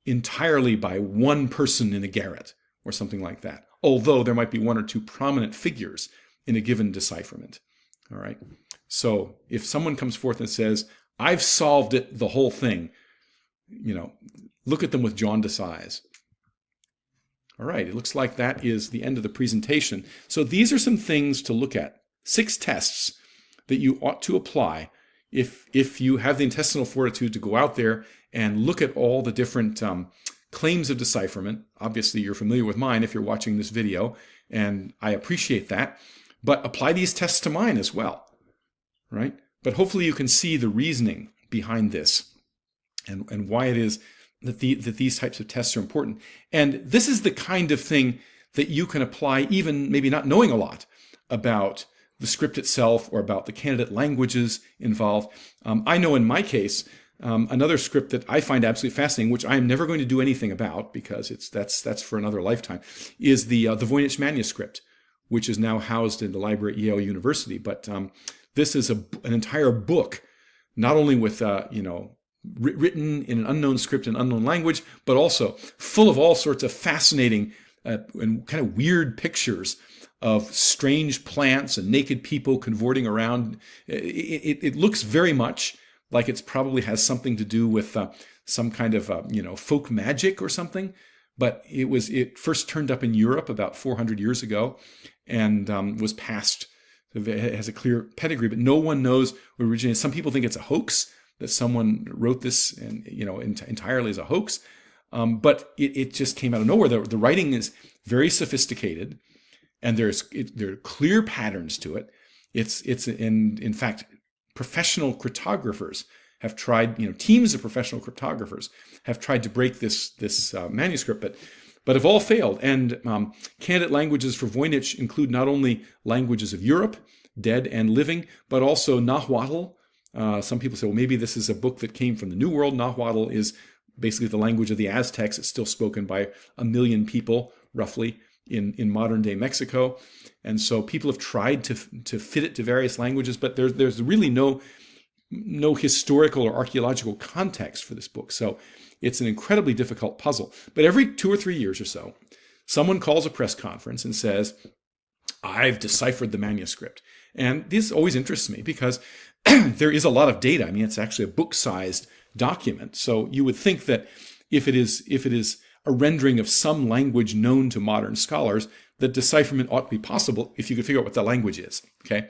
entirely by one person in a garret or something like that, although there might be one or two prominent figures in a given decipherment. All right. So if someone comes forth and says, I've solved it, the whole thing, look at them with jaundiced eyes. All right, it looks like that is the end of the presentation. So these are some things to look at. 6 tests that you ought to apply if you have the intestinal fortitude to go out there and look at all the different claims of decipherment. Obviously, you're familiar with mine if you're watching this video, and I appreciate that. But apply these tests to mine as well, right? But hopefully you can see the reasoning behind this and why it is that these types of tests are important. And this is the kind of thing that you can apply even maybe not knowing a lot about the script itself or about the candidate languages involved. I know in my case, another script that I find absolutely fascinating, which I am never going to do anything about because that's for another lifetime, is the Voynich manuscript, which is now housed in the library at Yale University. But this is an entire book, not only with written in an unknown script and unknown language, but also full of all sorts of fascinating and kind of weird pictures of strange plants and naked people cavorting around. It looks very much like it probably has something to do with some kind of folk magic or something. But it first turned up in Europe about 400 years ago and was passed. It has a clear pedigree, but no one knows where it originated. Some people think it's a hoax, that someone wrote this and entirely as a hoax, but it just came out of nowhere. The writing is very sophisticated, and there are clear patterns to it. In fact, professional cryptographers have tried. Teams of professional cryptographers have tried to break this manuscript, but have all failed. And candidate languages for Voynich include not only languages of Europe, dead and living, but also Nahuatl. Some people say, well, maybe this is a book that came from the New World. Nahuatl is basically the language of the Aztecs. It's still spoken by 1 million people, roughly, in modern-day Mexico. And so people have tried to fit it to various languages, but there's really no historical or archaeological context for this book. So it's an incredibly difficult puzzle. But every 2 or 3 years or so, someone calls a press conference and says, I've deciphered the manuscript. And this always interests me because there is a lot of data. I mean, it's actually a book-sized document. So you would think that if it is a rendering of some language known to modern scholars, that decipherment ought to be possible if you could figure out what the language is. Okay,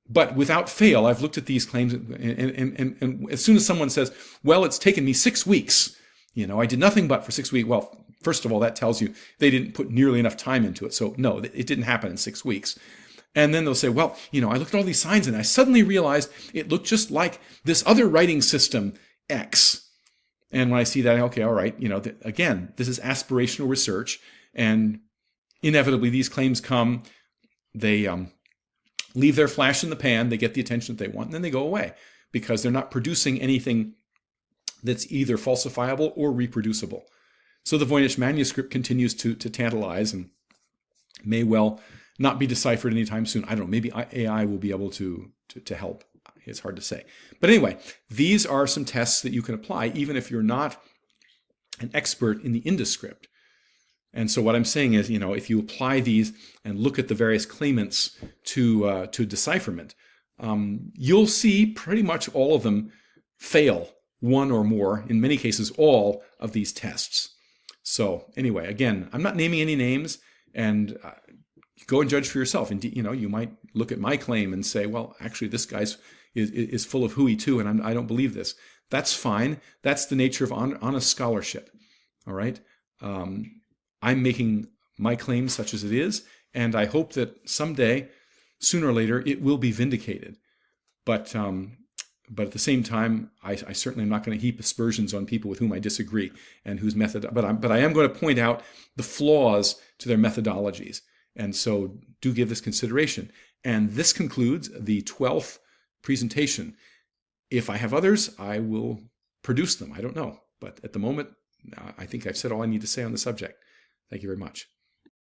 but without fail, I've looked at these claims, and as soon as someone says, "Well, it's taken me 6 weeks," I did nothing but for 6 weeks. Well, first of all, that tells you they didn't put nearly enough time into it. So no, it didn't happen in 6 weeks. And then they'll say, well, I looked at all these signs and I suddenly realized it looked just like this other writing system X. And when I see that, okay, all right, again, this is aspirational research, and inevitably these claims come, they leave their flash in the pan, they get the attention that they want, and then they go away because they're not producing anything that's either falsifiable or reproducible. So the Voynich manuscript continues to tantalize and may well not be deciphered anytime soon. I don't know, maybe AI will be able to help. It's hard to say. But anyway, these are some tests that you can apply even if you're not an expert in the Indus Script. And so what I'm saying is, if you apply these and look at the various claimants to decipherment, you'll see pretty much all of them fail one or more, in many cases all of these tests. So anyway, again, I'm not naming any names, and go and judge for yourself. Indeed, you might look at my claim and say, well, actually this guy's is full of hooey too, and I don't believe this. That's fine. That's the nature of honest scholarship. All right. I'm making my claim such as it is, and I hope that someday, sooner or later, it will be vindicated. But at the same time, I certainly am not going to heap aspersions on people with whom I disagree and whose method. But I am going to point out the flaws to their methodologies, and so do give this consideration. And this concludes the 12th presentation. If I have others, I will produce them. I don't know, but at the moment, I think I've said all I need to say on the subject. Thank you very much.